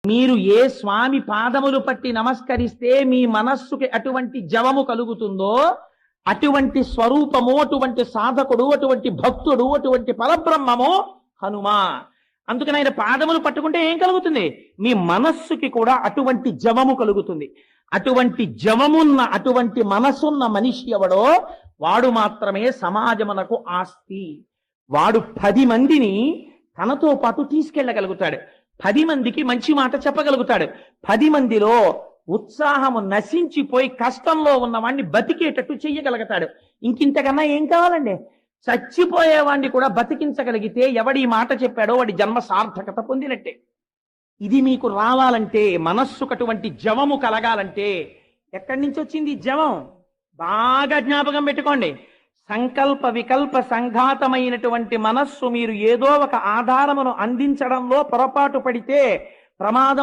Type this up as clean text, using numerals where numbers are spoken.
మీరు ఏ స్వామి పాదములు పట్టి నమస్కరిస్తే మీ మనస్సుకి అటువంటి జవము కలుగుతుందో, అటువంటి స్వరూపము, అటువంటి సాధకుడు, అటువంటి భక్తుడు, అటువంటి పరబ్రహ్మము హనుమా. అందుకని ఆయన పాదములు పట్టుకుంటే ఏం కలుగుతుంది? మీ మనస్సుకి కూడా అటువంటి జవము కలుగుతుంది. అటువంటి జవమున్న, అటువంటి మనసున్న మనిషి ఎవడో వాడు మాత్రమే సమాజమునకు ఆస్తి. వాడు 10 మందిని తనతో పాటు తీసుకెళ్ళగలుగుతాడు. 10 మందికి మంచి మాట చెప్పగలుగుతాడు. 10 మందిలో ఉత్సాహము నశించిపోయి కష్టంలో ఉన్నవాడిని బతికేటట్టు చెయ్యగలుగుతాడు. ఇంకింతకన్నా ఏం కావాలండి? చచ్చిపోయేవాడిని కూడా బతికించగలిగితే ఎవడి మాట చెప్పాడో వాడి జన్మ సార్థకత పొందినట్టే. ఇది మీకు రావాలంటే, మనస్సుకు అటువంటి జవము కలగాలంటే ఎక్కడి నుంచి వచ్చింది జవం? బాగా జ్ఞాపకం పెట్టుకోండి. సంకల్ప వికల్ప సంఘాతమైనటువంటి మనస్సు మీరు ఏదో ఒక ఆధారమును అందించడంలో పొరపాటు పడితే ప్రమాదం